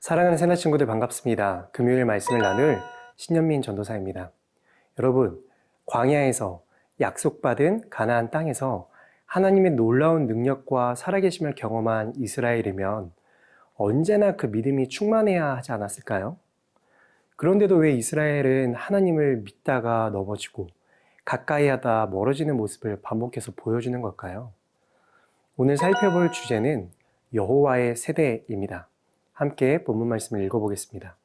사랑하는 새날 친구들 반갑습니다. 금요일 말씀을 나눌 신현민 전도사입니다. 여러분, 광야에서 약속받은 가나안 땅에서 하나님의 놀라운 능력과 살아계심을 경험한 이스라엘이면 언제나 그 믿음이 충만해야 하지 않았을까요? 그런데도 왜 이스라엘은 하나님을 믿다가 넘어지고 가까이 하다 멀어지는 모습을 반복해서 보여주는 걸까요? 오늘 살펴볼 주제는 여호와의 세대입니다. 함께 본문 말씀을 읽어보겠습니다.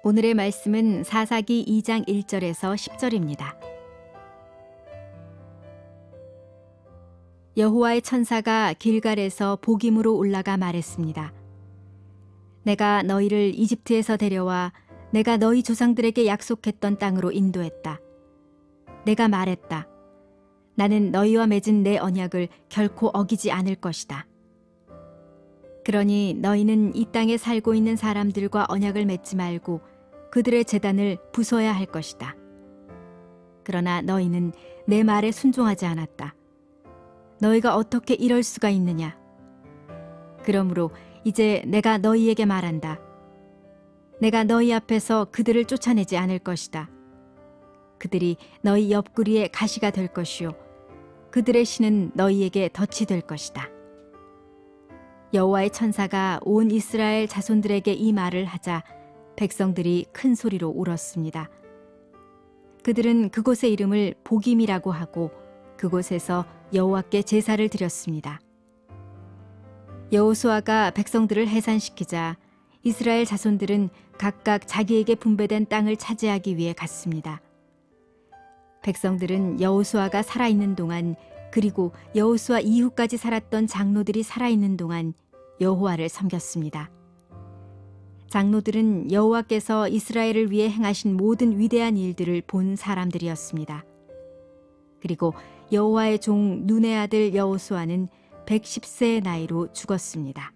오늘의 말씀은 사사기 2장 1절에서 10절입니다. 여호와의 천사가 길갈에서 복임으로 올라가 말했습니다. 내가 너희를 이집트에서 데려와 내가 너희 조상들에게 약속했던 땅으로 인도했다. 내가 말했다. 나는 너희와 맺은 내 언약을 결코 어기지 않을 것이다. 그러니 너희는 이 땅에 살고 있는 사람들과 언약을 맺지 말고 그들의 제단을 부숴야 할 것이다. 그러나 너희는 내 말에 순종하지 않았다. 너희가 어떻게 이럴 수가 있느냐? 그러므로 이제 내가 너희에게 말한다. 내가 너희 앞에서 그들을 쫓아내지 않을 것이다. 그들이 너희 옆구리에 가시가 될 것이요 그들의 신은 너희에게 덫이 될 것이다. 여호와의 천사가 온 이스라엘 자손들에게 이 말을 하자 백성들이 큰 소리로 울었습니다. 그들은 그곳의 이름을 복임이라고 하고 그곳에서 여호와께 제사를 드렸습니다. 여호수아가 백성들을 해산시키자 이스라엘 자손들은 각각 자기에게 분배된 땅을 차지하기 위해 갔습니다. 백성들은 여호수아가 살아있는 동안 그리고 여호수아 이후까지 살았던 장로들이 살아있는 동안 여호와를 섬겼습니다. 장로들은 여호와께서 이스라엘을 위해 행하신 모든 위대한 일들을 본 사람들이었습니다. 그리고 여호와의 종 눈의 아들 여호수아는 110세의 나이로 죽었습니다.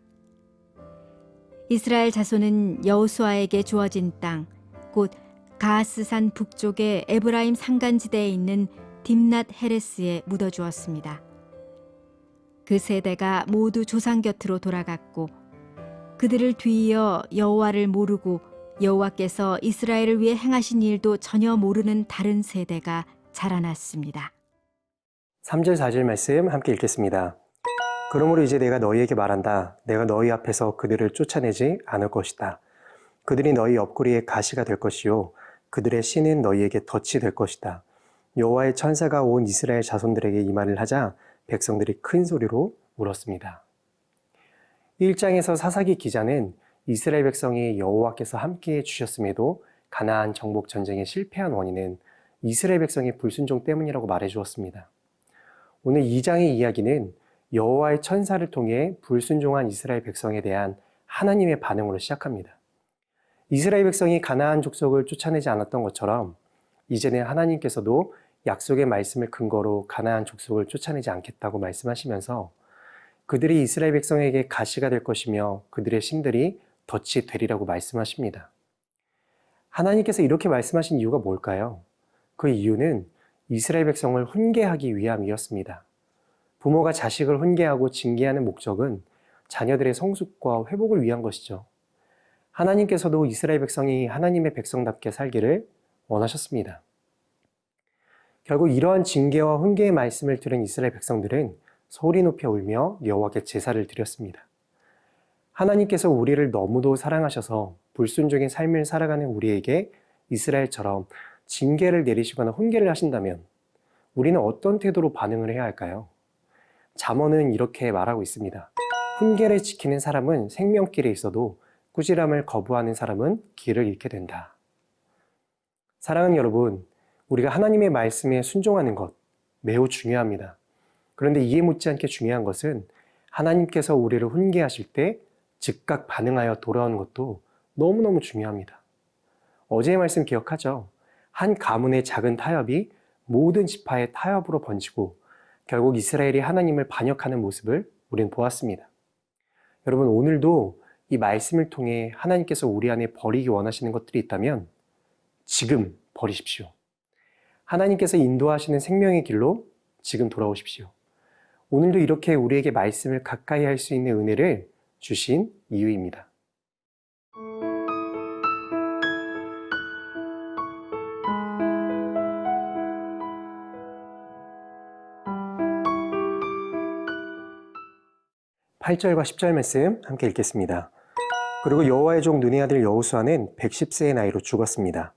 이스라엘 자손은 여호수아에게 주어진 땅, 곧 가하스산 북쪽의 에브라임 산간지대에 있는 딥낫 헤레스에 묻어주었습니다. 그 세대가 모두 조상 곁으로 돌아갔고 그들을 뒤이어 여호와를 모르고 여호와께서 이스라엘을 위해 행하신 일도 전혀 모르는 다른 세대가 자라났습니다. 3절 4절 말씀 함께 읽겠습니다. 그러므로 이제 내가 너희에게 말한다. 내가 너희 앞에서 그들을 쫓아내지 않을 것이다. 그들이 너희 옆구리에 가시가 될 것이요 그들의 신은 너희에게 덫이 될 것이다. 여호와의 천사가 온 이스라엘 자손들에게 이 말을 하자 백성들이 큰 소리로 울었습니다. 1장에서 사사기 기자는 이스라엘 백성이 여호와께서 함께해 주셨음에도 가나안 정복 전쟁에 실패한 원인은 이스라엘 백성의 불순종 때문이라고 말해 주었습니다. 오늘 2장의 이야기는 여호와의 천사를 통해 불순종한 이스라엘 백성에 대한 하나님의 반응으로 시작합니다. 이스라엘 백성이 가나안 족속을 쫓아내지 않았던 것처럼 이제는 하나님께서도 약속의 말씀을 근거로 가나안 족속을 쫓아내지 않겠다고 말씀하시면서 그들이 이스라엘 백성에게 가시가 될 것이며 그들의 신들이 덫이 되리라고 말씀하십니다. 하나님께서 이렇게 말씀하신 이유가 뭘까요? 그 이유는 이스라엘 백성을 훈계하기 위함이었습니다. 부모가 자식을 훈계하고 징계하는 목적은 자녀들의 성숙과 회복을 위한 것이죠. 하나님께서도 이스라엘 백성이 하나님의 백성답게 살기를 원하셨습니다. 결국 이러한 징계와 훈계의 말씀을 들은 이스라엘 백성들은 소리 높여 울며 여호와께 제사를 드렸습니다. 하나님께서 우리를 너무도 사랑하셔서 불순종의 삶을 살아가는 우리에게 이스라엘처럼 징계를 내리시거나 훈계를 하신다면 우리는 어떤 태도로 반응을 해야 할까요? 잠언은 이렇게 말하고 있습니다. 훈계를 지키는 사람은 생명길에 있어도 꾸지람을 거부하는 사람은 길을 잃게 된다. 사랑하는 여러분, 우리가 하나님의 말씀에 순종하는 것 매우 중요합니다. 그런데 이에 못지않게 중요한 것은 하나님께서 우리를 훈계하실 때 즉각 반응하여 돌아오는 것도 너무너무 중요합니다. 어제의 말씀 기억하죠? 한 가문의 작은 타협이 모든 지파의 타협으로 번지고 결국 이스라엘이 하나님을 반역하는 모습을 우리는 보았습니다. 여러분, 오늘도 이 말씀을 통해 하나님께서 우리 안에 버리기 원하시는 것들이 있다면 지금 버리십시오. 하나님께서 인도하시는 생명의 길로 지금 돌아오십시오. 오늘도 이렇게 우리에게 말씀을 가까이 할 수 있는 은혜를 주신 이유입니다. 8절과 10절 말씀 함께 읽겠습니다. 그리고 여호와의 종 눈의 아들 여호수아는 110세의 나이로 죽었습니다.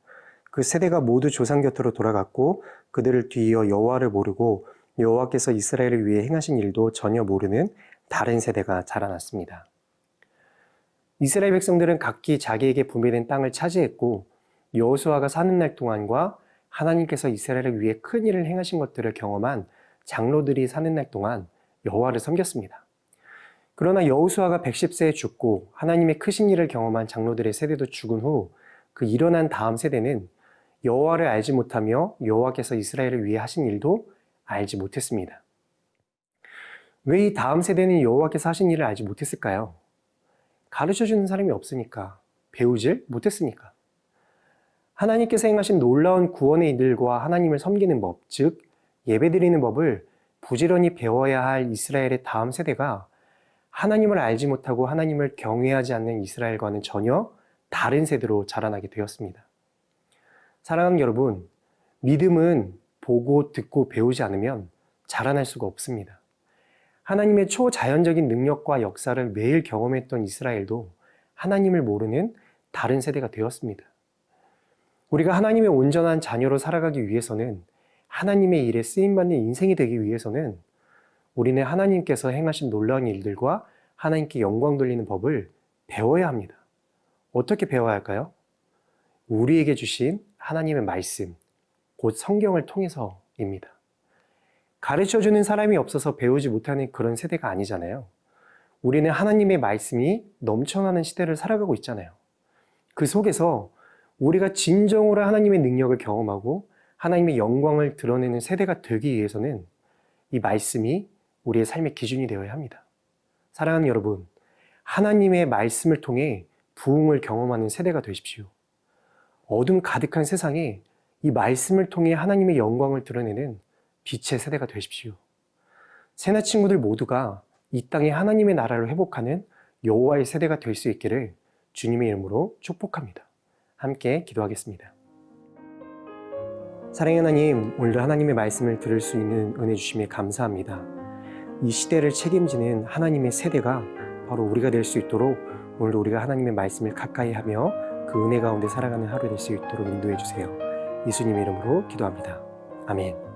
그 세대가 모두 조상 곁으로 돌아갔고 그들을 뒤이어 여호와를 모르고 여호와께서 이스라엘을 위해 행하신 일도 전혀 모르는 다른 세대가 자라났습니다. 이스라엘 백성들은 각기 자기에게 분배된 땅을 차지했고 여호수아가 사는 날 동안과 하나님께서 이스라엘을 위해 큰 일을 행하신 것들을 경험한 장로들이 사는 날 동안 여호와를 섬겼습니다. 그러나 여호수아가 110세에 죽고 하나님의 크신 일을 경험한 장로들의 세대도 죽은 후 그 일어난 다음 세대는 여호와를 알지 못하며 여호와께서 이스라엘을 위해 하신 일도 알지 못했습니다. 왜 이 다음 세대는 여호와께서 하신 일을 알지 못했을까요? 가르쳐주는 사람이 없으니까, 배우질 못했으니까. 하나님께서 행하신 놀라운 구원의 일들과 하나님을 섬기는 법, 즉 예배드리는 법을 부지런히 배워야 할 이스라엘의 다음 세대가 하나님을 알지 못하고 하나님을 경외하지 않는 이스라엘과는 전혀 다른 세대로 자라나게 되었습니다. 사랑하는 여러분, 믿음은 보고 듣고 배우지 않으면 자라날 수가 없습니다. 하나님의 초자연적인 능력과 역사를 매일 경험했던 이스라엘도 하나님을 모르는 다른 세대가 되었습니다. 우리가 하나님의 온전한 자녀로 살아가기 위해서는, 하나님의 일에 쓰임받는 인생이 되기 위해서는 우리는 하나님께서 행하신 놀라운 일들과 하나님께 영광 돌리는 법을 배워야 합니다. 어떻게 배워야 할까요? 우리에게 주신 하나님의 말씀, 곧 성경을 통해서입니다. 가르쳐주는 사람이 없어서 배우지 못하는 그런 세대가 아니잖아요. 우리는 하나님의 말씀이 넘쳐나는 시대를 살아가고 있잖아요. 그 속에서 우리가 진정으로 하나님의 능력을 경험하고 하나님의 영광을 드러내는 세대가 되기 위해서는 이 말씀이 우리의 삶의 기준이 되어야 합니다. 사랑하는 여러분, 하나님의 말씀을 통해 부흥을 경험하는 세대가 되십시오. 어둠 가득한 세상에 이 말씀을 통해 하나님의 영광을 드러내는 빛의 세대가 되십시오. 새나 친구들 모두가 이 땅에 하나님의 나라를 회복하는 여호와의 세대가 될 수 있기를 주님의 이름으로 축복합니다. 함께 기도하겠습니다. 사랑의 하나님, 오늘도 하나님의 말씀을 들을 수 있는 은혜 주심에 감사합니다. 이 시대를 책임지는 하나님의 세대가 바로 우리가 될 수 있도록 오늘도 우리가 하나님의 말씀을 가까이 하며 그 은혜 가운데 살아가는 하루 될 수 있도록 인도해 주세요. 예수님의 이름으로 기도합니다. 아멘.